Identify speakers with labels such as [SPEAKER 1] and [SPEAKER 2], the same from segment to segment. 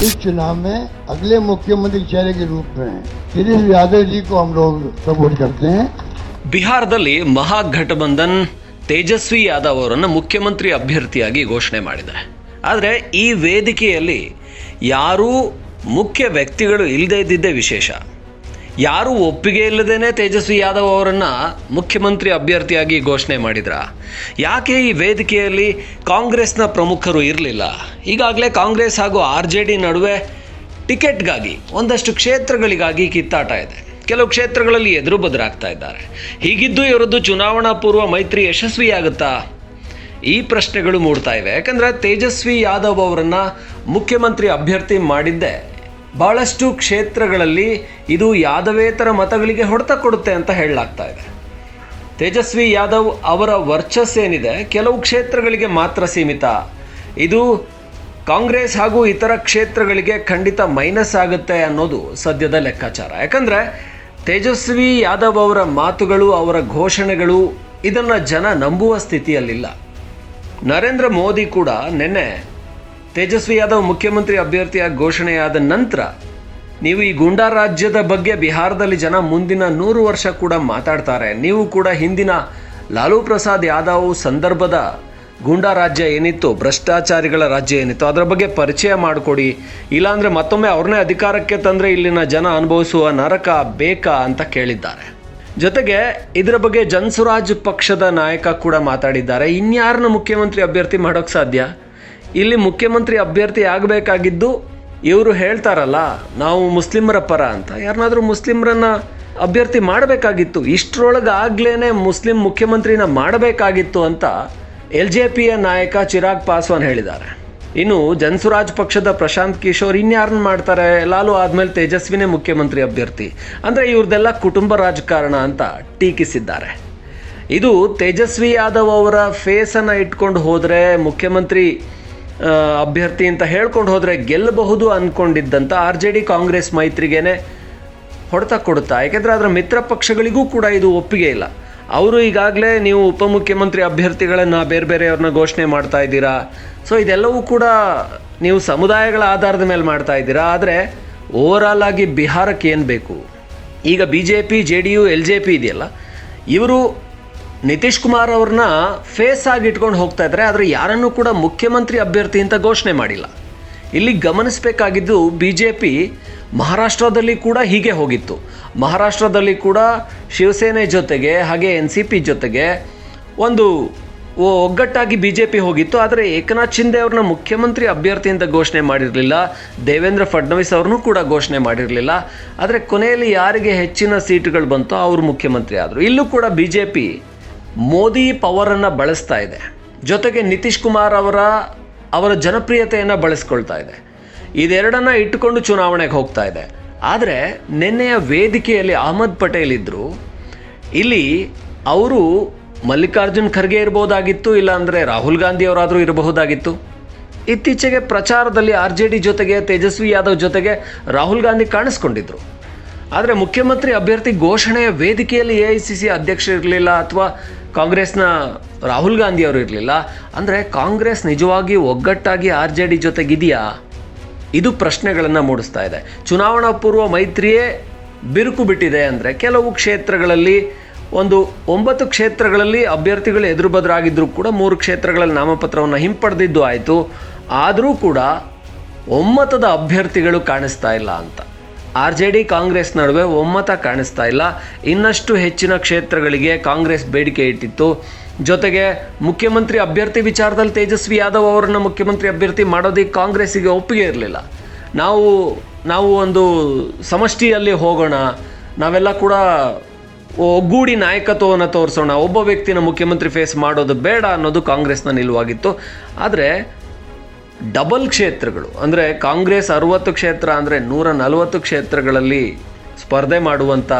[SPEAKER 1] इस चुनाव में अगले मुख्यमंत्री चेहरे के रूप में गिरीश यादव जी को हम लोग सपोर्ट करते हैं।
[SPEAKER 2] ಬಿಹಾರದಲ್ಲಿ ಮಹಾಗಠಬಂಧನ್ ತೇಜಸ್ವಿ ಯಾದವ್ ಅವರನ್ನು ಮುಖ್ಯಮಂತ್ರಿ ಅಭ್ಯರ್ಥಿಯಾಗಿ ಘೋಷಣೆ ಮಾಡಿದೆ. ಆದರೆ ಈ ವೇದಿಕೆಯಲ್ಲಿ ಯಾರೂ ಮುಖ್ಯ ವ್ಯಕ್ತಿಗಳು ಇಲ್ಲದೇ ಇದ್ದಿದ್ದೇ ವಿಶೇಷ. ಯಾರೂ ಒಪ್ಪಿಗೆ ಇಲ್ಲದೇ ತೇಜಸ್ವಿ ಯಾದವ್ ಅವರನ್ನು ಮುಖ್ಯಮಂತ್ರಿ ಅಭ್ಯರ್ಥಿಯಾಗಿ ಘೋಷಣೆ ಮಾಡಿದ್ರ? ಯಾಕೆ ಈ ವೇದಿಕೆಯಲ್ಲಿ ಕಾಂಗ್ರೆಸ್ನ ಪ್ರಮುಖರು ಇರಲಿಲ್ಲ? ಈಗಾಗಲೇ ಕಾಂಗ್ರೆಸ್ ಹಾಗೂ RJD ನಡುವೆ ಟಿಕೆಟ್ಗಾಗಿ ಒಂದಷ್ಟು ಕ್ಷೇತ್ರಗಳಿಗಾಗಿ ಕಿತ್ತಾಟ ಇದೆ. ಕೆಲವು ಕ್ಷೇತ್ರಗಳಲ್ಲಿ ಎದುರು ಬದರಾಗ್ತಾ ಇದ್ದಾರೆ. ಹೀಗಿದ್ದು ಇವರದ್ದು ಚುನಾವಣಾ ಪೂರ್ವ ಮೈತ್ರಿ ಯಶಸ್ವಿಯಾಗುತ್ತಾ? ಈ ಪ್ರಶ್ನೆಗಳು ಮೂಡ್ತಾ ಇವೆ. ಯಾಕಂದರೆ ತೇಜಸ್ವಿ ಯಾದವ್ ಅವರನ್ನು ಮುಖ್ಯಮಂತ್ರಿ ಅಭ್ಯರ್ಥಿ ಮಾಡಿದ್ದೆ ಭಾಳಷ್ಟು ಕ್ಷೇತ್ರಗಳಲ್ಲಿ ಇದು ಯಾದವೇತರ ಮತಗಳಿಗೆ ಹೊಡೆತ ಕೊಡುತ್ತೆ ಅಂತ ಹೇಳಲಾಗ್ತಾ ಇದೆ. ತೇಜಸ್ವಿ ಯಾದವ್ ಅವರ ವರ್ಚಸ್ಸೇನಿದೆ ಕೆಲವು ಕ್ಷೇತ್ರಗಳಿಗೆ ಮಾತ್ರ ಸೀಮಿತ. ಇದು ಕಾಂಗ್ರೆಸ್ ಹಾಗೂ ಇತರ ಕ್ಷೇತ್ರಗಳಿಗೆ ಖಂಡಿತ ಮೈನಸ್ ಆಗುತ್ತೆ ಅನ್ನೋದು ಸದ್ಯದ ಲೆಕ್ಕಾಚಾರ. ಯಾಕಂದರೆ ತೇಜಸ್ವಿ ಯಾದವ್ ಅವರ ಮಾತುಗಳು, ಅವರ ಘೋಷಣೆಗಳು ಇದನ್ನು ಜನ ನಂಬುವ ಸ್ಥಿತಿಯಲ್ಲಿಲ್ಲ. ನರೇಂದ್ರ ಮೋದಿ ಕೂಡ ನಿನ್ನೆ ತೇಜಸ್ವಿ ಯಾದವ್ ಮುಖ್ಯಮಂತ್ರಿ ಅಭ್ಯರ್ಥಿಯಾಗಿ ಘೋಷಣೆಯಾದ ನಂತರ ನೀವು ಈ ಗೂಂಡಾ ರಾಜ್ಯದ ಬಗ್ಗೆ ಬಿಹಾರದಲ್ಲಿ ಜನ ಮುಂದಿನ 100 ವರ್ಷ ಕೂಡ ಮಾತಾಡ್ತಾರೆ, ನೀವು ಕೂಡ ಹಿಂದಿನ ಲಾಲೂ ಪ್ರಸಾದ್ ಯಾದವ್ ಸಂದರ್ಭದ ಗೂಂಡಾ ರಾಜ್ಯ ಏನಿತ್ತು, ಭ್ರಷ್ಟಾಚಾರಿಗಳ ರಾಜ್ಯ ಏನಿತ್ತು, ಅದರ ಬಗ್ಗೆ ಪರಿಚಯ ಮಾಡಿಕೊಡಿ, ಇಲ್ಲಾಂದರೆ ಮತ್ತೊಮ್ಮೆ ಅವ್ರನ್ನೇ ಅಧಿಕಾರಕ್ಕೆ ತಂದರೆ ಇಲ್ಲಿನ ಜನ ಅನುಭವಿಸುವ ನರಕ ಬೇಕಾ ಅಂತ ಕೇಳಿದ್ದಾರೆ. ಜೊತೆಗೆ ಇದರ ಬಗ್ಗೆ ಜನಸುರಾಜ್ ಪಕ್ಷದ ನಾಯಕ ಕೂಡ ಮಾತಾಡಿದ್ದಾರೆ. ಇನ್ಯಾರನ್ನ ಮುಖ್ಯಮಂತ್ರಿ ಅಭ್ಯರ್ಥಿ ಮಾಡೋಕ್ಕೆ ಸಾಧ್ಯ? ಇಲ್ಲಿ ಮುಖ್ಯಮಂತ್ರಿ ಅಭ್ಯರ್ಥಿ ಆಗಬೇಕಾಗಿದ್ದು ಇವರು ಹೇಳ್ತಾರಲ್ಲ ನಾವು ಮುಸ್ಲಿಮರ ಪರ ಅಂತ, ಯಾರನ್ನಾದರೂ ಮುಸ್ಲಿಮರನ್ನ ಅಭ್ಯರ್ಥಿ ಮಾಡಬೇಕಾಗಿತ್ತು. ಇಷ್ಟರೊಳಗಾಗ್ಲೇ ಮುಸ್ಲಿಂ ಮುಖ್ಯಮಂತ್ರಿನ ಮಾಡಬೇಕಾಗಿತ್ತು ಅಂತ LJPಯ ನಾಯಕ ಚಿರಾಗ್ ಪಾಸ್ವಾನ್ ಹೇಳಿದ್ದಾರೆ. ಇನ್ನು ಜನಸುರಾಜ್ ಪಕ್ಷದ ಪ್ರಶಾಂತ್ ಕಿಶೋರ್ ಇನ್ಯಾರನ್ನ ಮಾಡ್ತಾರೆ? ಲಾಲು ಆದಮೇಲೆ ತೇಜಸ್ವಿನೇ ಮುಖ್ಯಮಂತ್ರಿ ಅಭ್ಯರ್ಥಿ ಅಂದರೆ ಇವ್ರದ್ದೆಲ್ಲ ಕುಟುಂಬ ರಾಜಕಾರಣ ಅಂತ ಟೀಕಿಸಿದ್ದಾರೆ. ಇದು ತೇಜಸ್ವಿ ಯಾದವ್ ಅವರ ಫೇಸನ್ನು ಇಟ್ಕೊಂಡು ಹೋದರೆ, ಮುಖ್ಯಮಂತ್ರಿ ಅಭ್ಯರ್ಥಿ ಅಂತ ಹೇಳ್ಕೊಂಡು ಹೋದರೆ ಗೆಲ್ಲಬಹುದು ಅಂದ್ಕೊಂಡಿದ್ದಂಥ RJD ಕಾಂಗ್ರೆಸ್ ಮೈತ್ರಿಗೇನೆ ಹೊಡೆತ ಕೊಡುತ್ತಾ. ಯಾಕೆಂದರೆ ಅದರ ಮಿತ್ರ ಪಕ್ಷಗಳಿಗೂ ಕೂಡ ಇದು ಒಪ್ಪಿಗೆ ಇಲ್ಲ. ಅವರು ಈಗಾಗಲೇ ನೀವು ಉಪಮುಖ್ಯಮಂತ್ರಿ ಅಭ್ಯರ್ಥಿಗಳನ್ನು ಬೇರೆ ಬೇರೆಯವ್ರನ್ನ ಘೋಷಣೆ ಮಾಡ್ತಾ ಇದ್ದೀರಾ, ಸೊ ಇದೆಲ್ಲವೂ ಕೂಡ ನೀವು ಸಮುದಾಯಗಳ ಆಧಾರದ ಮೇಲೆ ಮಾಡ್ತಾ ಇದ್ದೀರಾ. ಆದರೆ ಓವರಾಲ್ ಆಗಿ ಬಿಹಾರಕ್ಕೆ ಏನು ಬೇಕು? ಈಗ BJP, JDU, LJP ಇದೆಯಲ್ಲ, ಇವರು ನಿತೀಶ್ ಕುಮಾರ್ ಅವ್ರನ್ನ ಫೇಸ್ ಆಗಿ ಇಟ್ಕೊಂಡು ಹೋಗ್ತಾ ಇದ್ದಾರೆ. ಆದರೆ ಯಾರನ್ನೂ ಕೂಡ ಮುಖ್ಯಮಂತ್ರಿ ಅಭ್ಯರ್ಥಿ ಅಂತ ಘೋಷಣೆ ಮಾಡಿಲ್ಲ. ಇಲ್ಲಿ ಗಮನಿಸಬೇಕಾಗಿದ್ದು BJP ಮಹಾರಾಷ್ಟ್ರದಲ್ಲಿ ಕೂಡ ಹೀಗೆ ಹೋಗಿತ್ತು. ಮಹಾರಾಷ್ಟ್ರದಲ್ಲಿ ಕೂಡ ಶಿವಸೇನೆ ಜೊತೆಗೆ ಹಾಗೆ NCP ಜೊತೆಗೆ ಒಂದು ಒಗ್ಗಟ್ಟಾಗಿ BJP ಹೋಗಿತ್ತು. ಆದರೆ ಏಕನಾಥ್ ಶಿಂದೆ ಅವ್ರನ್ನ ಮುಖ್ಯಮಂತ್ರಿ ಅಭ್ಯರ್ಥಿ ಅಂತ ಘೋಷಣೆ ಮಾಡಿರಲಿಲ್ಲ. ದೇವೇಂದ್ರ ಫಡ್ನವೀಸ್ ಅವ್ರನ್ನೂ ಕೂಡ ಘೋಷಣೆ ಮಾಡಿರಲಿಲ್ಲ. ಆದರೆ ಕೊನೆಯಲ್ಲಿ ಯಾರಿಗೆ ಹೆಚ್ಚಿನ ಸೀಟುಗಳು ಬಂತೋ ಅವರು ಮುಖ್ಯಮಂತ್ರಿ ಆದರು. ಇಲ್ಲೂ ಕೂಡ BJP ಮೋದಿ ಪವರನ್ನು ಬಳಸ್ತಾ ಇದೆ, ಜೊತೆಗೆ ನಿತೀಶ್ ಕುಮಾರ್ ಅವರ ಜನಪ್ರಿಯತೆಯನ್ನು ಬಳಸ್ಕೊಳ್ತಾ ಇದೆ. ಇದೆರಡನ್ನ ಇಟ್ಟುಕೊಂಡು ಚುನಾವಣೆಗೆ ಹೋಗ್ತಾ ಇದೆ. ಆದರೆ ನಿನ್ನೆಯ ವೇದಿಕೆಯಲ್ಲಿ ಅಹಮದ್ ಪಟೇಲ್ ಇದ್ದರು. ಇಲ್ಲಿ ಅವರು ಮಲ್ಲಿಕಾರ್ಜುನ್ ಖರ್ಗೆ ಇರಬಹುದಾಗಿತ್ತು, ಇಲ್ಲಾಂದರೆ ರಾಹುಲ್ ಗಾಂಧಿ ಅವರಾದರೂ ಇರಬಹುದಾಗಿತ್ತು. ಇತ್ತೀಚೆಗೆ ಪ್ರಚಾರದಲ್ಲಿ RJD ಜೊತೆಗೆ ತೇಜಸ್ವಿ ಯಾದವ್ ಜೊತೆಗೆ ರಾಹುಲ್ ಗಾಂಧಿ ಕಾಣಿಸ್ಕೊಂಡಿದ್ರು. ಆದರೆ ಮುಖ್ಯಮಂತ್ರಿ ಅಭ್ಯರ್ಥಿ ಘೋಷಣೆಯ ವೇದಿಕೆಯಲ್ಲಿ AICC ಅಧ್ಯಕ್ಷರು ಇರಲಿಲ್ಲ, ಅಥವಾ ಕಾಂಗ್ರೆಸ್ನ ರಾಹುಲ್ ಗಾಂಧಿ ಅವರು ಇರಲಿಲ್ಲ. ಅಂದರೆ ಕಾಂಗ್ರೆಸ್ ನಿಜವಾಗಿ ಒಗ್ಗಟ್ಟಾಗಿ RJD ಜೊತೆಗಿದೆಯಾ? ಇದು ಪ್ರಶ್ನೆಗಳನ್ನು ಮೂಡಿಸ್ತಾ ಇದೆ. ಚುನಾವಣಾ ಪೂರ್ವ ಮೈತ್ರಿಯೇ ಬಿರುಕು ಬಿಟ್ಟಿದೆ. ಅಂದರೆ ಕೆಲವು ಕ್ಷೇತ್ರಗಳಲ್ಲಿ 9 ಕ್ಷೇತ್ರಗಳಲ್ಲಿ ಅಭ್ಯರ್ಥಿಗಳು ಎದುರು ಬದರಾಗಿದ್ದರೂ ಕೂಡ 3 ಕ್ಷೇತ್ರಗಳಲ್ಲಿ ನಾಮಪತ್ರವನ್ನು ಹಿಂಪಡೆದಿದ್ದು ಆಯಿತು. ಆದರೂ ಕೂಡ ಒಮ್ಮತದ ಅಭ್ಯರ್ಥಿಗಳು ಕಾಣಿಸ್ತಾ ಇಲ್ಲ ಅಂತ. RJD ಕಾಂಗ್ರೆಸ್ ನಡುವೆ ಒಮ್ಮತ ಕಾಣಿಸ್ತಾ ಇಲ್ಲ. ಇನ್ನಷ್ಟು ಹೆಚ್ಚಿನ ಕ್ಷೇತ್ರಗಳಿಗೆ ಕಾಂಗ್ರೆಸ್ ಬೇಡಿಕೆ ಇಟ್ಟಿತ್ತು. ಜೊತೆಗೆ ಮುಖ್ಯಮಂತ್ರಿ ಅಭ್ಯರ್ಥಿ ವಿಚಾರದಲ್ಲಿ ತೇಜಸ್ವಿ ಯಾದವ್ ಅವರನ್ನು ಮುಖ್ಯಮಂತ್ರಿ ಅಭ್ಯರ್ಥಿ ಮಾಡೋದಕ್ಕೆ ಕಾಂಗ್ರೆಸ್ಸಿಗೆ ಒಪ್ಪಿಗೆ ಇರಲಿಲ್ಲ. ನಾವು ಒಂದು ಸಮಷ್ಟಿಯಲ್ಲಿ ಹೋಗೋಣ, ನಾವೆಲ್ಲ ಕೂಡ ಒಗ್ಗೂಡಿ ನಾಯಕತ್ವವನ್ನು ತೋರಿಸೋಣ, ಒಬ್ಬ ವ್ಯಕ್ತಿನ ಮುಖ್ಯಮಂತ್ರಿ ಫೇಸ್ ಮಾಡೋದು ಬೇಡ ಅನ್ನೋದು ಕಾಂಗ್ರೆಸ್ನ ನಿಲುವಾಗಿತ್ತು. ಆದರೆ ಡಬಲ್ ಕ್ಷೇತ್ರಗಳು ಅಂದರೆ ಕಾಂಗ್ರೆಸ್ 60 ಕ್ಷೇತ್ರ ಅಂದರೆ 140 ಕ್ಷೇತ್ರಗಳಲ್ಲಿ ಸ್ಪರ್ಧೆ ಮಾಡುವಂಥ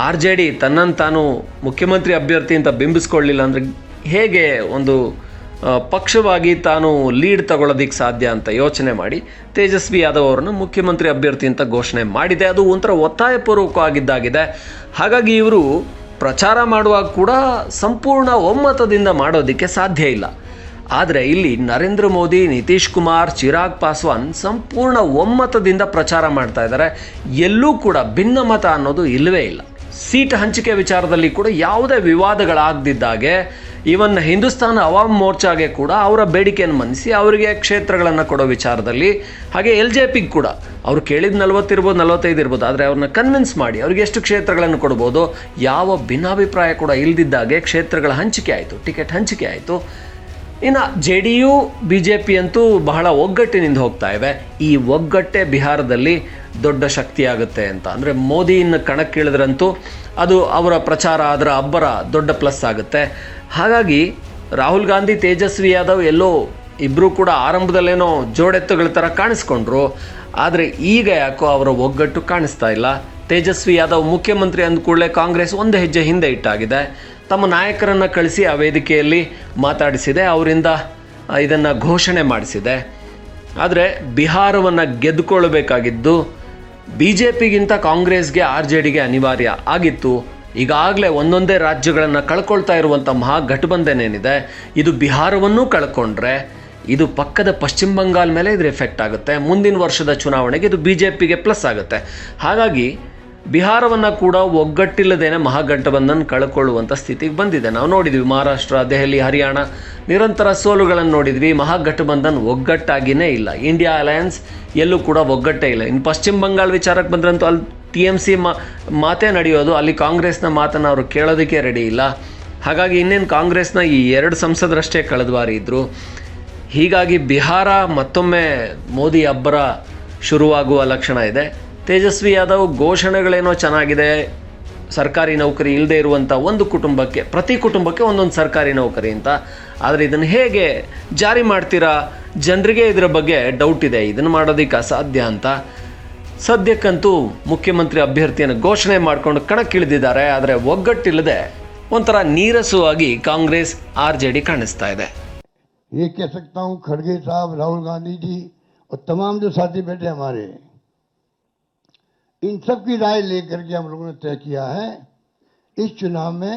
[SPEAKER 2] RJD ತನ್ನನ್ನು ತಾನು ಮುಖ್ಯಮಂತ್ರಿ ಅಭ್ಯರ್ಥಿ ಅಂತ ಬಿಂಬಿಸ್ಕೊಳ್ಳಿಲ್ಲ ಅಂದರೆ ಹೇಗೆ ಒಂದು ಪಕ್ಷವಾಗಿ ತಾನು ಲೀಡ್ ತಗೊಳ್ಳೋದಕ್ಕೆ ಸಾಧ್ಯ ಅಂತ ಯೋಚನೆ ಮಾಡಿ ತೇಜಸ್ವಿ ಯಾದವ್ ಅವರನ್ನು ಮುಖ್ಯಮಂತ್ರಿ ಅಭ್ಯರ್ಥಿ ಅಂತ ಘೋಷಣೆ ಮಾಡಿದೆ. ಅದು ಒಂಥರ ಒತ್ತಾಯಪೂರ್ವಕವಾಗಿದ್ದಾಗಿದೆ. ಹಾಗಾಗಿ ಇವರು ಪ್ರಚಾರ ಮಾಡುವಾಗ ಕೂಡ ಸಂಪೂರ್ಣ ಒಮ್ಮತದಿಂದ ಮಾಡೋದಕ್ಕೆ ಸಾಧ್ಯ ಇಲ್ಲ. ಆದರೆ ಇಲ್ಲಿ ನರೇಂದ್ರ ಮೋದಿ, ನಿತೀಶ್ ಕುಮಾರ್, ಚಿರಾಗ್ ಪಾಸ್ವಾನ್ ಸಂಪೂರ್ಣ ಒಮ್ಮತದಿಂದ ಪ್ರಚಾರ ಮಾಡ್ತಾ ಇದ್ದಾರೆ. ಎಲ್ಲೂ ಕೂಡ ಭಿನ್ನಮತ ಅನ್ನೋದು ಇಲ್ಲವೇ ಇಲ್ಲ. ಸೀಟ್ ಹಂಚಿಕೆ ವಿಚಾರದಲ್ಲಿ ಕೂಡ ಯಾವುದೇ ವಿವಾದಗಳಾಗದಿದ್ದಾಗೆ ಇವನ್ ಹಿಂದೂಸ್ತಾನ್ ಅವಾಮ್ ಮೋರ್ಚಾಗೆ ಕೂಡ ಅವರ ಬೇಡಿಕೆಯನ್ನು ಮನ್ನಿಸಿ ಅವರಿಗೆ ಕ್ಷೇತ್ರಗಳನ್ನು ಕೊಡೋ ವಿಚಾರದಲ್ಲಿ, ಹಾಗೆ LJPಗೆ ಕೂಡ ಅವ್ರು ಕೇಳಿದ 40 ಇರ್ಬೋದು, 45 ಇರ್ಬೋದು, ಆದರೆ ಅವ್ರನ್ನ ಕನ್ವಿನ್ಸ್ ಮಾಡಿ ಅವ್ರಿಗೆ ಎಷ್ಟು ಕ್ಷೇತ್ರಗಳನ್ನು ಕೊಡ್ಬೋದು ಯಾವ ಭಿನ್ನಾಭಿಪ್ರಾಯ ಕೂಡ ಇಲ್ದಿದ್ದಾಗೆ ಕ್ಷೇತ್ರಗಳ ಹಂಚಿಕೆ ಆಯಿತು, ಟಿಕೆಟ್ ಹಂಚಿಕೆ ಆಯಿತು. ಇನ್ನು JDU BJP ಅಂತೂ ಬಹಳ ಒಗ್ಗಟ್ಟಿನಿಂದ ಹೋಗ್ತಾ ಇವೆ. ಈ ಒಗ್ಗಟ್ಟೆ ಬಿಹಾರದಲ್ಲಿ ದೊಡ್ಡ ಶಕ್ತಿಯಾಗುತ್ತೆ ಅಂತ, ಅಂದರೆ ಮೋದಿಯನ್ನು ಕಣಕ್ಕಿಳಿದ್ರಂತೂ ಅದು ಅವರ ಪ್ರಚಾರ, ಅದರ ಅಬ್ಬರ ದೊಡ್ಡ ಪ್ಲಸ್ ಆಗುತ್ತೆ. ಹಾಗಾಗಿ ರಾಹುಲ್ ಗಾಂಧಿ, ತೇಜಸ್ವಿ ಯಾದವ್ ಎಲ್ಲೋ ಇಬ್ಬರೂ ಕೂಡ ಆರಂಭದಲ್ಲೇನೋ ಜೋಡೆತ್ತುಗಳ ಥರ ಕಾಣಿಸ್ಕೊಂಡ್ರು. ಆದರೆ ಈಗ ಯಾಕೋ ಅವರ ಒಗ್ಗಟ್ಟು ಕಾಣಿಸ್ತಾ ಇಲ್ಲ. ತೇಜಸ್ವಿ ಯಾದವ್ ಮುಖ್ಯಮಂತ್ರಿ ಅಂದ ಕೂಡಲೇ ಕಾಂಗ್ರೆಸ್ ಒಂದು ಹೆಜ್ಜೆ ಹಿಂದೆ ಇಟ್ಟಾಗಿದೆ. ತಮ್ಮ ನಾಯಕರನ್ನು ಕಳಿಸಿ ಆ ವೇದಿಕೆಯಲ್ಲಿ ಮಾತಾಡಿಸಿದೆ, ಅವರಿಂದ ಇದನ್ನು ಘೋಷಣೆ ಮಾಡಿಸಿದೆ. ಆದರೆ ಬಿಹಾರವನ್ನು ಗೆದ್ದುಕೊಳ್ಳಬೇಕಾಗಿದ್ದು BJPಗಿಂತ ಕಾಂಗ್ರೆಸ್ಗೆ, RJDಗೆ ಅನಿವಾರ್ಯ ಆಗಿತ್ತು. ಈಗಾಗಲೇ ಒಂದೊಂದೇ ರಾಜ್ಯಗಳನ್ನು ಕಳ್ಕೊಳ್ತಾ ಇರುವಂಥ ಮಹಾಗಠಬಂಧನ್ ಏನಿದೆ, ಇದು ಬಿಹಾರವನ್ನೂ ಕಳ್ಕೊಂಡ್ರೆ ಇದು ಪಕ್ಕದ ಪಶ್ಚಿಮ ಬಂಗಾಳ ಮೇಲೆ ಇದ್ರ ಎಫೆಕ್ಟ್ ಆಗುತ್ತೆ. ಮುಂದಿನ ವರ್ಷದ ಚುನಾವಣೆಗೆ ಇದು BJPಗೆ ಪ್ಲಸ್ ಆಗುತ್ತೆ. ಹಾಗಾಗಿ ಬಿಹಾರವನ್ನು ಕೂಡ ಒಗ್ಗಟ್ಟಿಲ್ಲದೇನೆ ಮಹಾಗಠಬಂಧನ್ ಕಳ್ಕೊಳ್ಳುವಂಥ ಸ್ಥಿತಿಗೆ ಬಂದಿದೆ. ನಾವು ನೋಡಿದ್ವಿ ಮಹಾರಾಷ್ಟ್ರ, ದೆಹಲಿ, ಹರಿಯಾಣ ನಿರಂತರ ಸೋಲುಗಳನ್ನು ನೋಡಿದ್ವಿ. ಮಹಾಗಠಬಂಧನ್ ಒಗ್ಗಟ್ಟಾಗಿಯೇ ಇಲ್ಲ. ಇಂಡಿಯಾ ಅಲಯನ್ಸ್ ಎಲ್ಲೂ ಕೂಡ ಒಗ್ಗಟ್ಟೇ ಇಲ್ಲ. ಇನ್ನು ಪಶ್ಚಿಮ ಬಂಗಾಳ ವಿಚಾರಕ್ಕೆ ಬಂದ್ರಂತೂ ಅಲ್ಲಿ TMC ಮಾತೇ ನಡೆಯೋದು, ಅಲ್ಲಿ ಕಾಂಗ್ರೆಸ್ನ ಮಾತನ್ನು ಅವರು ಕೇಳೋದಕ್ಕೆ ರೆಡಿ ಇಲ್ಲ. ಹಾಗಾಗಿ ಇನ್ನೇನು ಕಾಂಗ್ರೆಸ್ನ ಈ 2 ಸಂಸದರಷ್ಟೇ ಕಳೆದ ಬಾರಿ ಇದ್ದರು. ಹೀಗಾಗಿ ಬಿಹಾರ ಮತ್ತೊಮ್ಮೆ ಮೋದಿ ಅಬ್ಬರ ಶುರುವಾಗುವ ಲಕ್ಷಣ ಇದೆ. ತೇಜಸ್ವಿ ಯಾದವ್ ಘೋಷಣೆಗಳೇನೋ ಚೆನ್ನಾಗಿದೆ, ಸರ್ಕಾರಿ ನೌಕರಿ ಇಲ್ಲದೆ ಇರುವಂಥ ಒಂದು ಕುಟುಂಬಕ್ಕೆ, ಪ್ರತಿ ಕುಟುಂಬಕ್ಕೆ ಒಂದೊಂದು ಸರ್ಕಾರಿ ನೌಕರಿ ಅಂತ. ಆದರೆ ಇದನ್ನು ಹೇಗೆ ಜಾರಿ ಮಾಡ್ತೀರಾ? ಜನರಿಗೆ ಇದರ ಬಗ್ಗೆ ಡೌಟ್ ಇದೆ, ಇದನ್ನು ಮಾಡೋದಕ್ಕೆ ಅಸಾಧ್ಯ ಅಂತ. ಸದ್ಯಕ್ಕಂತೂ ಮುಖ್ಯಮಂತ್ರಿ ಅಭ್ಯರ್ಥಿಯನ್ನು ಘೋಷಣೆ ಮಾಡಿಕೊಂಡು ಕಣಕ್ಕಿಳಿದಿದ್ದಾರೆ. ಆದರೆ ಒಗ್ಗಟ್ಟಿಲ್ಲದೆ ಒಂಥರ ನೀರಸವಾಗಿ ಕಾಂಗ್ರೆಸ್, RJD ಕಾಣಿಸ್ತಾ ಇದೆ.
[SPEAKER 1] ये कह सकता हूँ, खड़गे साहब, राहुल गांधी जी और तमाम जो साथी बैठे हमारे, इन सब की राय लेकर के हम लोगों ने तय किया है इस चुनाव में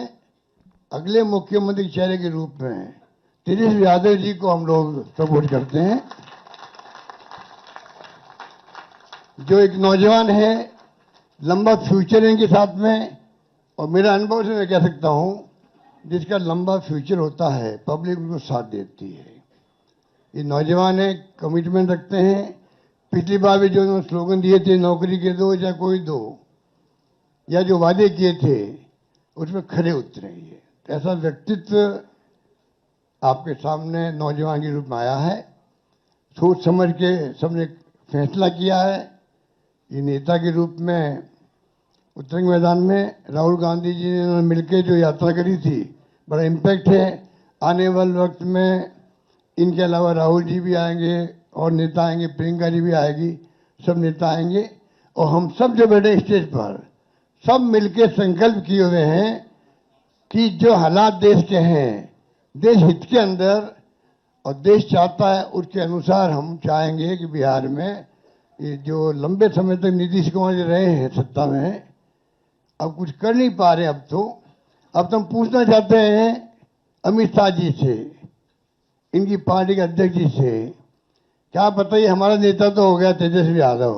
[SPEAKER 1] अगले मुख्यमंत्री चेहरे के रूप में तेजस्वी यादव जी को हम लोग सपोर्ट करते हैं, जो एक नौजवान है, लंबा फ्यूचर है इनके साथ में। और मेरा अनुभव से मैं कह सकता हूँ, जिसका लंबा फ्यूचर होता है पब्लिक उनको साथ देती है। ये नौजवान है, कमिटमेंट रखते हैं। पिछली बार भी जो उन्होंने स्लोगन दिए थे, नौकरी के दो या कोई दो, या जो वादे किए थे उसमें खरे उतरे। ये ऐसा व्यक्तित्व आपके सामने नौजवान के रूप में आया है। सोच समझ के सबने फैसला किया है। ये नेता के रूप में उत्तरंग मैदान में राहुल गांधी जी ने मिलकर जो यात्रा करी थी, बड़ा इम्पैक्ट है। आने वाले वक्त में इनके अलावा राहुल जी भी आएंगे और नेता आएंगे, प्रियंका जी भी आएगी, सब नेता आएंगे। और हम सब जो बैठे स्टेज पर, सब मिलकर संकल्प किए हुए हैं कि जो हालात देश के हैं, देश हित के अंदर और देश चाहता है उसके अनुसार हम चाहेंगे कि बिहार में ये जो लंबे समय तक नीतीश कुमार जी रहे हैं सत्ता में, अब कुछ कर नहीं पा रहे। अब तो हम पूछना चाहते हैं अमित शाह जी से, इनकी पार्टी के अध्यक्ष जी से, क्या पता ये हमारा नेता तो हो गया तेजस्वी यादव,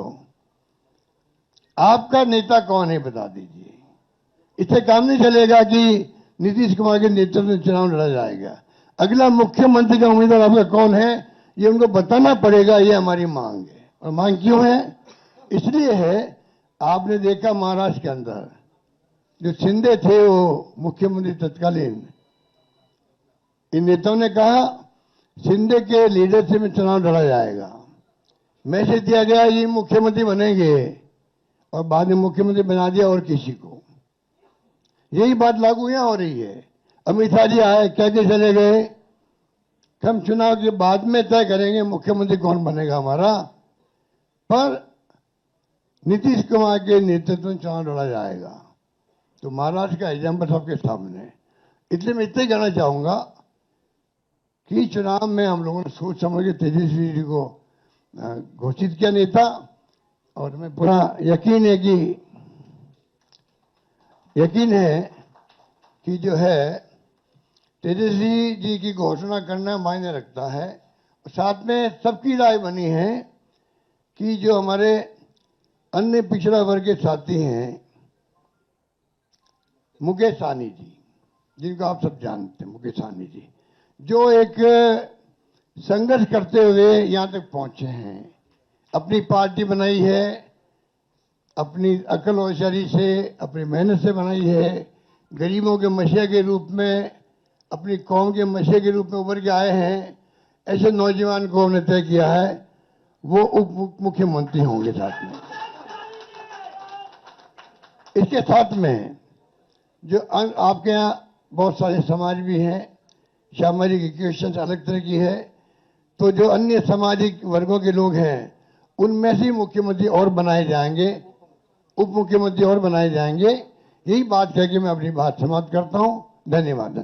[SPEAKER 1] आपका नेता कौन है बता दीजिए। इससे काम नहीं चलेगा कि नीतीश कुमार के नेतृत्व में चुनाव लड़ा जाएगा। अगला मुख्यमंत्री का उम्मीदवार आपका कौन है ये उनको बताना पड़ेगा, ये हमारी मांग है। और मांग क्यों है? इसलिए है, आपने देखा महाराष्ट्र के अंदर जो शिंदे थे वो मुख्यमंत्री तत्कालीन, इन नेताओं ने कहा शिंदे के लीडरशिप में चुनाव लड़ा जाएगा। मैसेज दिया गया ये मुख्यमंत्री बनेंगे और बाद में मुख्यमंत्री बना दिया और किसी को। यही बात लागू यहां हो रही है। अमित शाह जी आए, कह के चले गए हम चुनाव के बाद में तय करेंगे मुख्यमंत्री कौन बनेगा हमारा, पर नीतीश कुमार के नेतृत्व में चुनाव लड़ा जाएगा। तो महाराष्ट्र का एग्जाम्पल सबके सामने। इसलिए मैं इतना कहना चाहूंगा कि चुनाव में हम लोगों ने सोच समझ के तेजस्वी जी को घोषित किया नेता, और हमें पूरा यकीन है कि जो है तेजस्वी जी की घोषणा करना मायने रखता है। साथ में सबकी राय बनी है कि जो हमारे अन्य पिछड़ा वर्ग के साथी हैं, मुकेश सहनी जी, जिनको आप सब जानते हैं, मुकेश सहनी जी, जो एक संघर्ष करते हुए यहां तक पहुंचे हैं, अपनी पार्टी बनाई है, अपनी अकल होशियारी से, अपनी मेहनत से बनाई है, गरीबों के मसीहा के रूप में, अपनी कौम के मसीहा के रूप में उभर के आए हैं। ऐसे नौजवान को हमने तय किया है वो उप मुख्यमंत्री होंगे साथ में। इसके साथ में जो आपके यहाँ बहुत सारे समाज भी हैं, सामाजिक इक्वेशन अलग तरह की है, तो जो अन्य सामाजिक वर्गों के लोग हैं उनमें से मुख्यमंत्री और बनाए जाएंगे, उप मुख्यमंत्री और बनाए जाएंगे। यही बात कह के मैं अपनी बात समाप्त करता हूं। धन्यवाद।